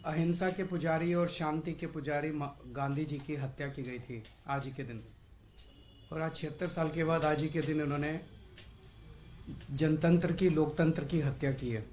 अहिंसा के पुजारी और शांति के पुजारी गांधी जी की हत्या की गई थी आज ही के दिन। और आज 76 साल के बाद आज ही के दिन उन्होंने जनतंत्र की, लोकतंत्र की हत्या की है।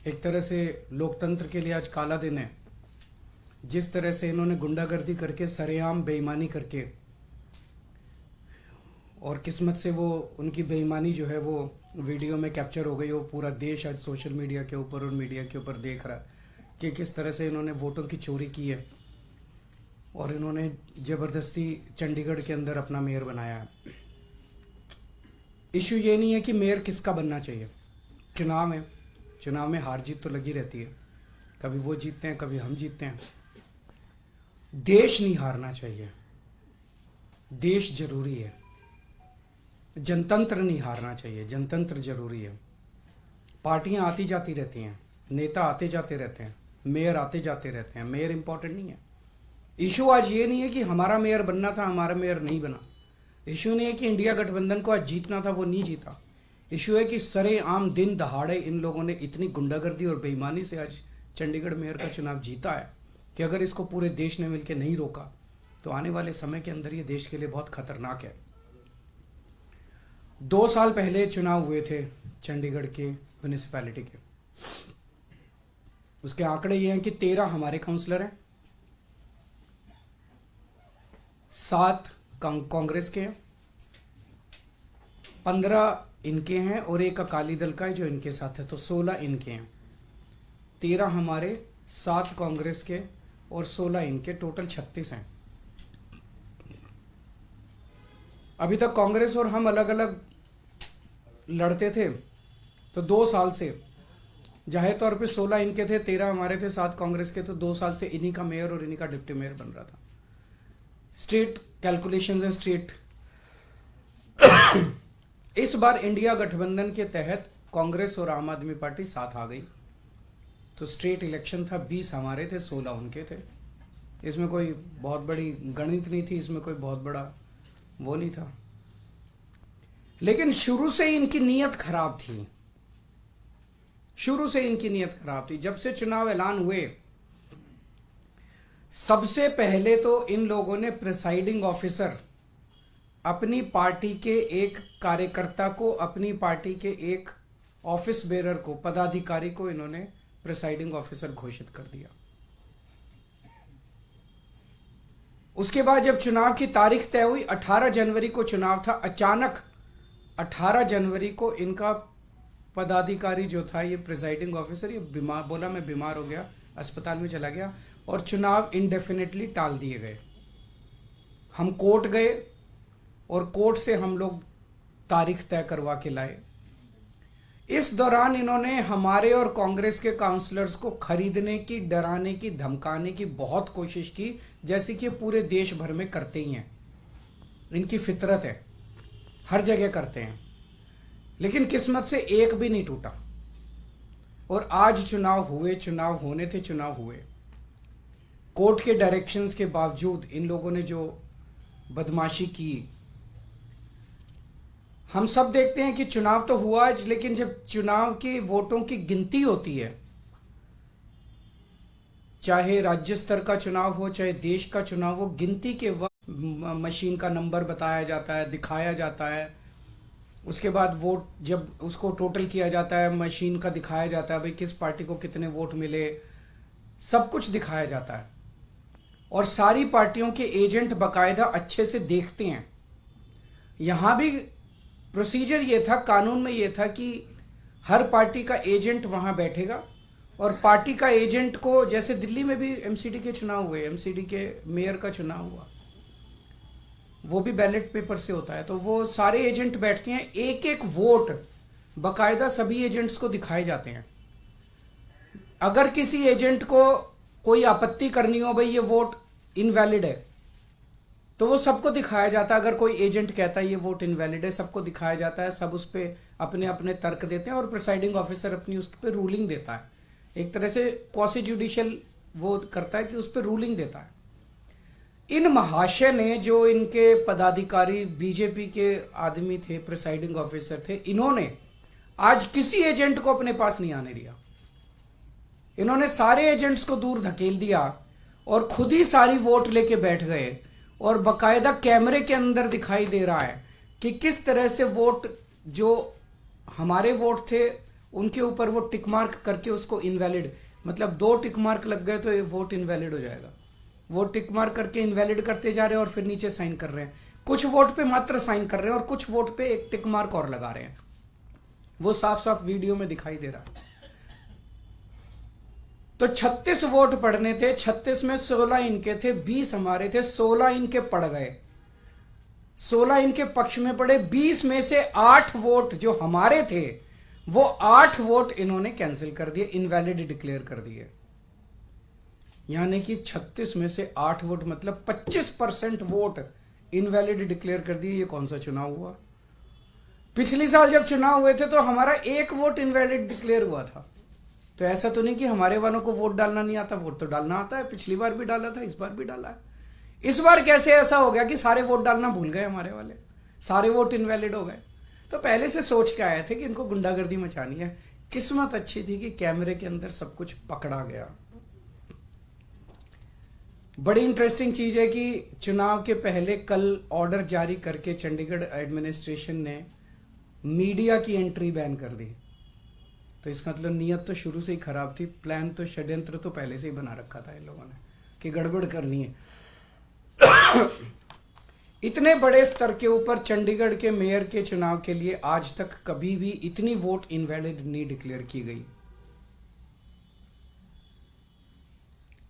एक तरह से लोकतंत्र के लिए आज काला दिन है। जिस तरह से इन्होंने गुंडागर्दी करके, सरेआम बेईमानी करके, और किस्मत से वो उनकी बेईमानी जो है वो वीडियो में कैप्चर हो गई। वो पूरा देश आज सोशल मीडिया के ऊपर और मीडिया के ऊपर देख रहा है कि किस तरह से इन्होंने वोटों की चोरी की है और इन्होंने ज़बरदस्ती चंडीगढ़ के अंदर अपना मेयर बनाया है। इशू ये नहीं है कि मेयर किसका बनना चाहिए। चुनाव है, चुनाव में हार जीत तो लगी रहती है। कभी वो जीतते हैं, कभी हम जीतते हैं। देश नहीं हारना चाहिए, देश जरूरी है। जनतंत्र नहीं हारना चाहिए, जनतंत्र जरूरी है। पार्टियां आती जाती रहती हैं, नेता आते जाते रहते हैं, मेयर आते जाते रहते हैं। मेयर इंपॉर्टेंट नहीं है। इशू आज ये नहीं है कि हमारा मेयर बनना था, हमारा मेयर नहीं बना। इशू नहीं है कि इंडिया गठबंधन को आज जीतना था, वो नहीं जीता। इशू है कि सरेआम दिन दहाड़े इन लोगों ने इतनी गुंडागर्दी और बेईमानी से आज चंडीगढ़ मेयर का चुनाव जीता है कि अगर इसको पूरे देश ने मिलकर नहीं रोका तो आने वाले समय के अंदर ये देश के लिए बहुत खतरनाक है। 2 साल पहले चुनाव हुए थे चंडीगढ़ के म्यूनिसिपैलिटी के। उसके आंकड़े ये हैं कि 13 हमारे काउंसलर हैं, 7 कांग्रेस के हैं, 15 इनके हैं और 1 अकाली दल का है जो इनके साथ है, तो 16 इनके हैं। 13 हमारे, 7 कांग्रेस के और 16 इनके, टोटल 36 हैं। अभी तक कांग्रेस और हम अलग अलग लड़ते थे, तो 2 साल से जाहिर तौर पे 16 इनके थे, 13 हमारे थे, 7 कांग्रेस के, तो 2 साल से इन्हीं का मेयर और इन्हीं का डिप्टी मेयर बन रहा था। स्ट्रेट कैलकुलेशंस है, स्ट्रेट। इस बार इंडिया गठबंधन के तहत कांग्रेस और आम आदमी पार्टी साथ आ गई, तो स्ट्रेट इलेक्शन था। 20 हमारे थे, 16 उनके थे। इसमें कोई बहुत बड़ी गणित नहीं थी, इसमें कोई बहुत बड़ा वो नहीं था। लेकिन शुरू से इनकी नीयत खराब थी, शुरू से इनकी नीयत खराब थी। जब से चुनाव ऐलान हुए, सबसे पहले तो इन लोगों ने प्रिसाइडिंग ऑफिसर, अपनी पार्टी के एक कार्यकर्ता को, अपनी पार्टी के एक ऑफिस बेरर को, पदाधिकारी को इन्होंने प्रिसाइडिंग ऑफिसर घोषित कर दिया। उसके बाद जब चुनाव की तारीख तय हुई, 18 जनवरी को चुनाव था। अचानक 18 जनवरी को इनका पदाधिकारी जो था, ये प्रिसाइडिंग ऑफिसर, ये बीमार, बोला मैं बीमार हो गया, अस्पताल में चला गया और चुनाव इंडेफिनेटली टाल दिए गए। हम कोर्ट गए और कोर्ट से हम लोग तारीख तय करवा के लाए। इस दौरान इन्होंने हमारे और कांग्रेस के काउंसलर्स को खरीदने की, डराने की, धमकाने की बहुत कोशिश की, जैसे कि पूरे देश भर में करते ही हैं। इनकी फितरत है, हर जगह करते हैं। लेकिन किस्मत से एक भी नहीं टूटा और आज चुनाव हुए, चुनाव होने थे, चुनाव हुए। कोर्ट के डायरेक्शंस के बावजूद इन लोगों ने जो बदमाशी की, हम सब देखते हैं कि चुनाव तो हुआ आज, लेकिन जब चुनाव के वोटों की गिनती होती है, चाहे राज्य स्तर का चुनाव हो, चाहे देश का चुनाव हो, गिनती के वक्त मशीन का नंबर बताया जाता है, दिखाया जाता है। उसके बाद वोट जब उसको टोटल किया जाता है, मशीन का दिखाया जाता है, भाई किस पार्टी को कितने वोट मिले, सब कुछ दिखाया जाता है। और सारी पार्टियों के एजेंट बाकायदा अच्छे से देखते हैं। यहां भी प्रोसीजर ये था, कानून में ये था कि हर पार्टी का एजेंट वहां बैठेगा और पार्टी का एजेंट को, जैसे दिल्ली में भी एमसीडी के चुनाव हुए, एमसीडी के मेयर का चुनाव हुआ, वो भी बैलेट पेपर से होता है, तो वो सारे एजेंट बैठते हैं, एक एक वोट बाकायदा सभी एजेंट्स को दिखाए जाते हैं। अगर किसी एजेंट को कोई आपत्ति करनी हो, भाई ये वोट इनवैलिड है, तो वो सबको दिखाया जाता है। अगर कोई एजेंट कहता है ये वोट इनवैलिड है, सबको दिखाया जाता है, सब उस पर अपने अपने तर्क देते हैं और प्रिसाइडिंग ऑफिसर अपनी उस पर रूलिंग देता है। एक तरह से क्वासी जुडिशियल वो करता है कि उस पर रूलिंग देता है। इन महाशय ने, जो इनके पदाधिकारी बीजेपी के आदमी थे, प्रिसाइडिंग ऑफिसर थे, इन्होंने आज किसी एजेंट को अपने पास नहीं आने दिया। इन्होंने सारे एजेंट्स को दूर धकेल दिया और खुद ही सारी वोट लेके बैठ गए, और बकायदा कैमरे के अंदर दिखाई दे रहा है कि किस तरह से वोट, जो हमारे वोट थे उनके ऊपर वो टिक मार्क करके उसको इनवैलिड, मतलब 2 टिक मार्क लग गए तो ये वोट इनवैलिड हो जाएगा। वो टिक मार्क करके इनवैलिड करते जा रहे हैं और फिर नीचे साइन कर रहे हैं। कुछ वोट पे मात्र साइन कर रहे हैं और कुछ वोट पे एक टिक मार्क और लगा रहे हैं। वो साफ साफ वीडियो में दिखाई दे रहा है। तो 36 वोट पड़ने थे, 36 में 16 इनके थे, 20 हमारे थे, 16 इनके पड़ गए, 16 इनके पक्ष में पड़े। 20 में से 8 वोट जो हमारे थे वो 8 वोट इन्होंने कैंसिल कर दिए, इनवैलिड डिक्लेयर कर दिए। यानी कि 36 में से 8 वोट मतलब 25% वोट इनवैलिड डिक्लेयर कर दिए। ये कौन सा चुनाव हुआ? पिछली साल जब चुनाव हुए थे तो हमारा 1 वोट इनवैलिड डिक्लेयर हुआ था। तो ऐसा तो नहीं कि हमारे वालों को वोट डालना नहीं आता, वोट तो डालना आता है। पिछली बार भी डाला था, इस बार भी डाला है। इस बार कैसे ऐसा हो गया कि सारे वोट डालना भूल गए हमारे वाले, सारे वोट इनवैलिड हो गए? तो पहले से सोच के आए थे कि इनको गुंडागर्दी मचानी है। किस्मत अच्छी थी कि कैमरे के अंदर सब कुछ पकड़ा गया। बड़ी इंटरेस्टिंग चीज है कि चुनाव के पहले कल ऑर्डर जारी करके चंडीगढ़ एडमिनिस्ट्रेशन ने मीडिया की एंट्री बैन कर दी। तो इसका मतलब नीयत तो शुरू से ही खराब थी, प्लान तो, षड्यंत्र तो पहले से ही बना रखा था इन लोगों ने कि गड़बड़ करनी है। इतने बड़े स्तर के ऊपर चंडीगढ़ के मेयर के चुनाव के लिए आज तक कभी भी इतनी वोट इनवैलिड नहीं डिक्लेयर की गई।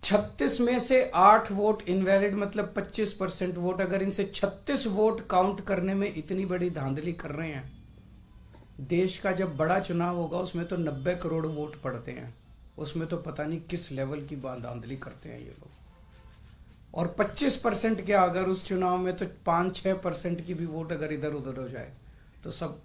36 में से 8 वोट इनवैलिड मतलब 25% वोट। अगर इनसे 36 वोट काउंट करने में इतनी बड़ी धांधली कर रहे हैं, देश का जब बड़ा चुनाव होगा उसमें तो 90 करोड़ वोट पड़ते हैं, उसमें तो पता नहीं किस लेवल की धांधली करते हैं ये लोग। और 25% क्या, अगर उस चुनाव में तो 5-6% की भी वोट अगर इधर उधर हो जाए तो सब।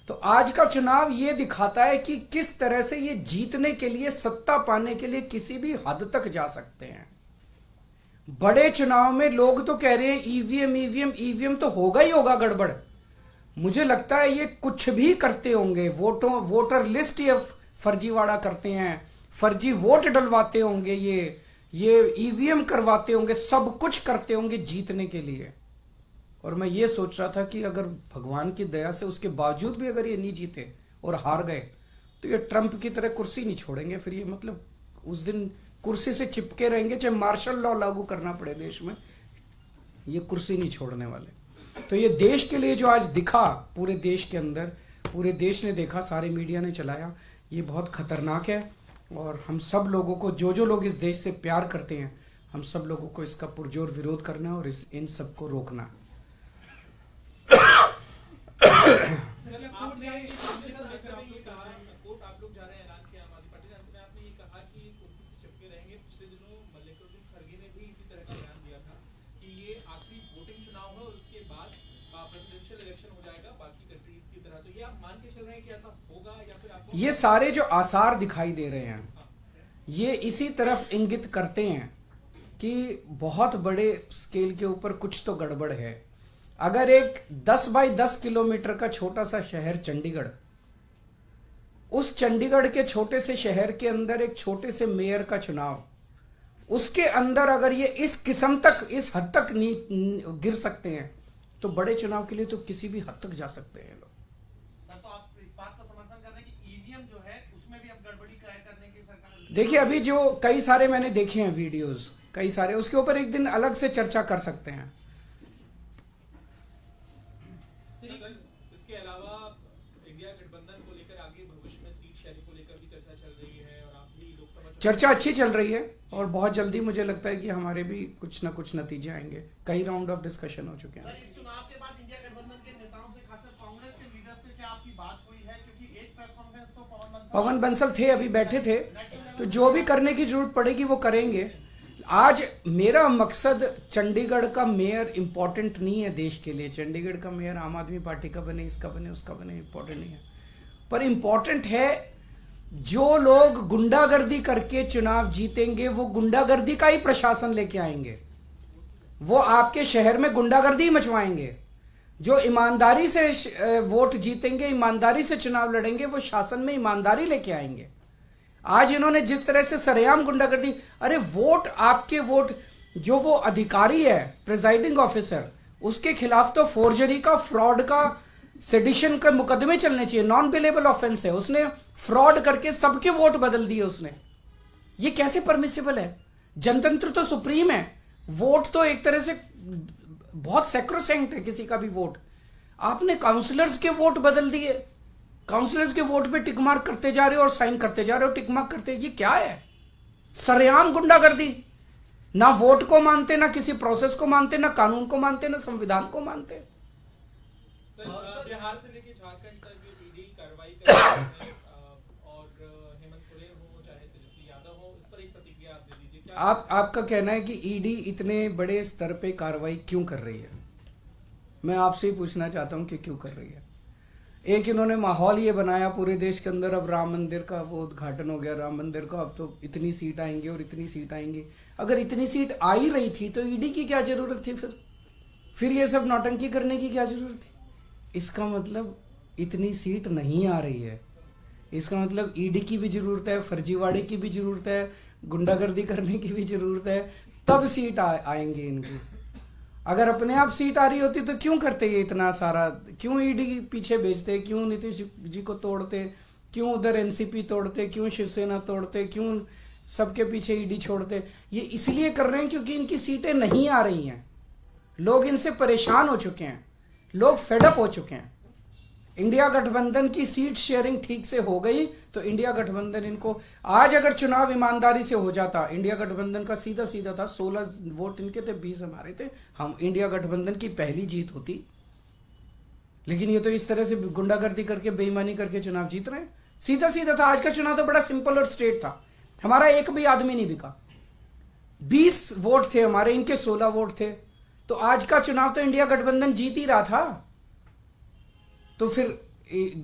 तो आज का चुनाव ये दिखाता है कि किस तरह से ये जीतने के लिए, सत्ता पाने के लिए किसी भी हद तक जा सकते हैं। बड़े चुनाव में लोग तो कह रहे हैं ईवीएम तो होगा ही होगा गड़बड़। मुझे लगता है ये कुछ भी करते होंगे, वोटर लिस्ट ये फर्जीवाड़ा करते हैं, फर्जी वोट डलवाते होंगे, ये ईवीएम करवाते होंगे, सब कुछ करते होंगे जीतने के लिए। और मैं ये सोच रहा था कि अगर भगवान की दया से उसके बावजूद भी अगर ये नहीं जीते और हार गए तो ये ट्रंप की तरह कुर्सी नहीं छोड़ेंगे। फिर ये मतलब उस दिन कुर्सी से चिपके रहेंगे, चाहे मार्शल लॉ लागू करना पड़े देश में, ये कुर्सी नहीं छोड़ने वाले। तो ये देश के लिए जो आज दिखा, पूरे देश के अंदर, पूरे देश ने देखा, सारे मीडिया ने चलाया, ये बहुत खतरनाक है। और हम सब लोगों को, जो लोग इस देश से प्यार करते हैं, हम सब लोगों को इसका पुरजोर विरोध करना है और इन सब को रोकना है। ये सारे जो आसार दिखाई दे रहे हैं ये इसी तरफ इंगित करते हैं कि बहुत बड़े स्केल के ऊपर कुछ तो गड़बड़ है। अगर एक 10 बाई 10 किलोमीटर का छोटा सा शहर चंडीगढ़, उस चंडीगढ़ के छोटे से शहर के अंदर एक छोटे से मेयर का चुनाव, उसके अंदर अगर ये इस किस्म तक, इस हद तक नहीं गिर सकते हैं तो बड़े चुनाव के लिए तो किसी भी हद तक जा सकते हैं लोग। तो आप इस बात का समर्थन कर रहे हैं कि ईवीएम जो है उसमें भी अब गड़बड़ी करने की सरकार। देखिए अभी जो कई सारे मैंने देखे हैं वीडियोस, कई सारे, उसके ऊपर एक दिन अलग से चर्चा कर सकते हैं। इसके अलावा इंडिया गठबंधन को लेकर आगे भविष्य में सीट शेयरिंग को लेकर भी चर्चा चल रही है और आप भी लोकसभा चर्चा अच्छी चल रही है और बहुत जल्दी मुझे लगता है कि हमारे भी कुछ ना कुछ नतीजे आएंगे। कई राउंड ऑफ डिस्कशन हो चुके हैं। इस चुनाव के बाद इंडिया गठबंधन के नेताओं से, खासकर कांग्रेस के लीडर से क्या आपकी बात हुई है? क्योंकि एक प्रेस कॉन्फ्रेंस तो पवन बंसल थे, अभी बैठे थे, तो जो भी करने की जरूरत पड़ेगी वो करेंगे। आज मेरा मकसद चंडीगढ़ का मेयर इंपॉर्टेंट नहीं है देश के लिए। चंडीगढ़ का मेयर आम आदमी पार्टी का बने, इसका बने, उसका बने, इंपॉर्टेंट नहीं है। पर इंपॉर्टेंट है जो लोग गुंडागर्दी करके चुनाव जीतेंगे वो गुंडागर्दी का ही प्रशासन लेके आएंगे, वो आपके शहर में गुंडागर्दी मचवाएंगे। जो ईमानदारी से वोट जीतेंगे, ईमानदारी से चुनाव लड़ेंगे, वो शासन में ईमानदारी लेके आएंगे। आज इन्होंने जिस तरह से सरेआम गुंडागर्दी, अरे वोट, आपके वोट, जो वो अधिकारी है प्रिजाइडिंग ऑफिसर, उसके खिलाफ तो फोर्जरी का, फ्रॉड का, सेडिशन का मुकदमे चलने चाहिए, नॉन बिलेबल ऑफेंस है। उसने फ्रॉड करके सबके वोट बदल दिए उसने। ये कैसे परमिसिबल है? जनतंत्र तो सुप्रीम है, वोट तो एक तरह से बहुत सैक्रोसैंक्ट है किसी का भी वोट। आपने काउंसलर्स के वोट बदल दिए, काउंसलर्स के वोट पे टिक मार्क करते जा रहे हो और साइन करते जा रहे हो, टिक मार्क करते। ये क्या है? सरेआम गुंडागर्दी। ना वोट को मानते, ना किसी प्रोसेस को मानते, ना कानून को मानते, ना संविधान को मानते। सर, बिहार से लेके झारखंड तक जो ईडी कार्रवाई कर रही है और हेमंत सोरेन हो चाहे तेजस्वी यादव हो, इस पर एक प्रतिक्रिया आप दे दीजिए। क्या आपका कहना है कि ईडी इतने बड़े स्तर पे कार्रवाई क्यों कर रही है? मैं आपसे ही पूछना चाहता हूं कि क्यों कर रही है। एक इन्होंने माहौल ये बनाया पूरे देश के अंदर, अब राम मंदिर का वो उद्घाटन हो गया, राम मंदिर का, अब तो इतनी सीट आएंगी और इतनी सीट आएंगी। अगर इतनी सीट आ ही रही थी तो ईडी की क्या जरूरत थी? फिर ये सब नौटंकी करने की क्या जरूरत थी? इसका मतलब इतनी सीट नहीं आ रही है, इसका मतलब ईडी की भी जरूरत है, फर्जीवाड़े की भी जरूरत है, गुंडागर्दी करने की भी जरूरत है, तब सीट आएंगे इनकी। अगर अपने आप सीट आ रही होती तो क्यों करते ये इतना सारा? क्यों ईडी पीछे भेजते? क्यों नीतीश जी को तोड़ते? क्यों उधर एनसीपी तोड़ते? क्यों शिवसेना तोड़ते? क्यों सबके पीछे ईडी छोड़ते? ये इसलिए कर रहे हैं क्योंकि इनकी सीटें नहीं आ रही हैं। लोग इनसे परेशान हो चुके हैं, लोग फेडअप हो चुके हैं। इंडिया गठबंधन की सीट शेयरिंग ठीक से हो गई तो इंडिया गठबंधन इनको, आज अगर चुनाव ईमानदारी से हो जाता, इंडिया गठबंधन का सीधा सीधा था, 16 वोट इनके थे, 20 हमारे थे, हम इंडिया गठबंधन की पहली जीत होती। लेकिन ये तो इस तरह से गुंडागर्दी करके, बेईमानी करके चुनाव जीत रहे हैं। सीधा सीधा था। आज का चुनाव तो बड़ा सिंपल और स्ट्रेट था। हमारा एक भी आदमी नहीं बिका, 20 वोट थे हमारे, इनके 16 वोट थे। तो आज का चुनाव तो इंडिया गठबंधन जीत ही रहा था। तो फिर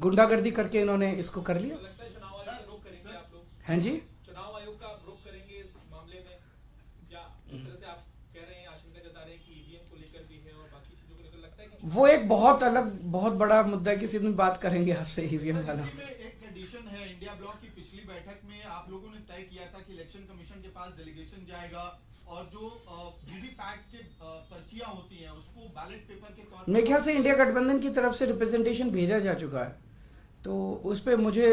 गुंडागर्दी करके इन्होंने इसको कर लिया। लगता है चुनाव आयोग का रुख करेंगे आप लोग? हैं जी? चुनाव आयोग का रुख करेंगे इस मामले में? क्या इस तरह से आप कह रहे हैं, आशंका जता रहे हैं कि ईवीएम को लेकर भी है और बाकी चीजों को लेकर, लगता है कि वो एक बहुत अलग, बहुत बड़ा मुद्दा है, किसी दिन बात करेंगे आपसे ईवीएम वाला। इसी में एक कंडीशन है, इंडिया ब्लॉक की पिछली बैठक में आप लोगों ने तय किया था कि इलेक्शन कमीशन के पास डेलीगेशन जाएगा और जो वीवीपैट के पर्चियां होती हैं उसको बैलेट पेपर के तौर पर, मेरे ख्याल से इंडिया गठबंधन की तरफ से रिप्रेजेंटेशन भेजा जा चुका है, तो उस पर मुझे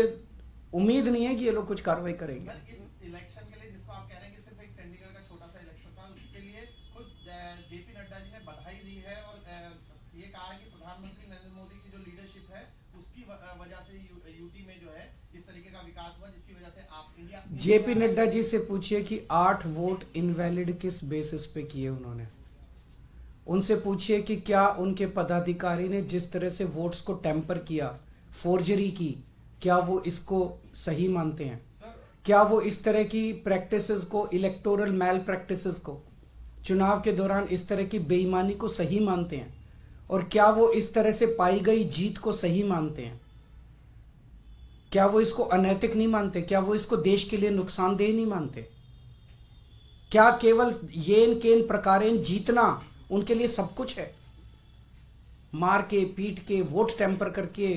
उम्मीद नहीं है कि ये लोग कुछ कार्रवाई करेंगे। सर, इस इलेक्शन के लिए जिसको आप कह रहे हैं कि सिर्फ एक चंडीगढ़ का छोटा सा इलेक्शन था, उसके लिए खुद जेपी नड्डा जी ने बधाई दी है और ये कहा है कि प्रधानमंत्री नरेंद्र मोदी की जो लीडरशिप है उसकी वजह से यूटी में जो है इस तरीके का विकास हुआ, जिसकी वजह से आप इंडिया। जेपी नड्डा जी से पूछिए कि 8 वोट इनवैलिड किस बेसिस पे किए उन्होंने। उनसे पूछिए कि क्या उनके पदाधिकारी ने जिस तरह से वोट्स को टेम्पर किया, फोर्जरी की, क्या वो इसको सही मानते हैं? क्या वो इस तरह की प्रैक्टिसेस को, इलेक्टोरल मैल प्रैक्टिसेस को, चुनाव के दौरान इस तरह की बेईमानी को सही मानते हैं? और क्या वो इस तरह से पाई गई जीत को सही मानते हैं? क्या वो इसको अनैतिक नहीं मानते? क्या वो इसको देश के लिए नुकसानदेह नहीं मानते? क्या केवल येन केन प्रकारेण जीतना उनके लिए सब कुछ है? मार के, पीट के, वोट टेम्पर करके,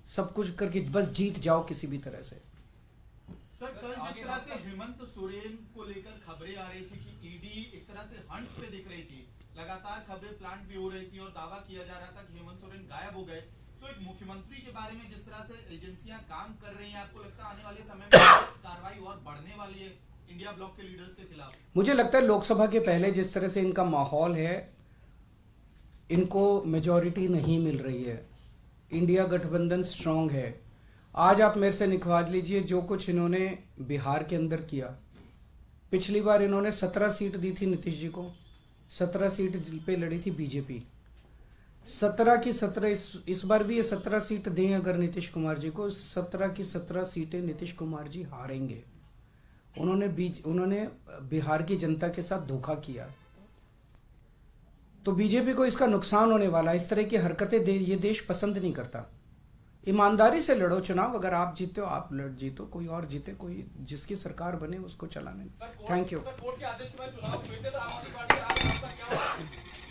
सब कुछ करके बस जीत जाओ किसी भी तरह से। सर कल जिस तरह से हेमंत सोरेन को लेकर खबरें आ रही थी कि ईडी एक तरह से हंट पे दिख रही थी, लगातार खबरें प्लांट भी हो रही थी और दावा किया जा रहा था कि हेमंत सोरेन गायब हो गए, तो एक मुख्यमंत्री के बारे में जिस तरह से एजेंसियां काम कर रही हैं, आपको लगता है आने वाले समय में कार्रवाई और बढ़ने वाली है इंडिया ब्लॉक के लीडर्स के खिलाफ? मुझे लगता है लोकसभा के पहले जिस तरह से इनका माहौल है, इनको मेजॉरिटी नहीं मिल रही है। इंडिया गठबंधन स्ट्रांग है। आज आप मेरे से निकलवा लीजिए जो कुछ इन्होंने बिहार के अंदर किया। पिछली बार इन्होंने 17 सीट दी थी नीतीश जी को, 17 सीट पे लड़ी थी बीजेपी, 17 की 17। इस बार भी ये 17 सीट दें अगर नीतीश कुमार जी को, 17 की 17 सीटें नीतीश कुमार जी हारेंगे। उन्होंने बिहार की जनता के साथ धोखा किया, तो बीजेपी को इसका नुकसान होने वाला। इस तरह की हरकतें ये देश पसंद नहीं करता। ईमानदारी से लड़ो चुनाव, अगर आप जीते हो आप जीतो, कोई और जीते, कोई जिसकी सरकार बने उसको चलाने। Thank you. कोर्ट के आदेश के बाद चुनाव हुए थे तो आम आदमी पार्टी आपका क्या हुआ?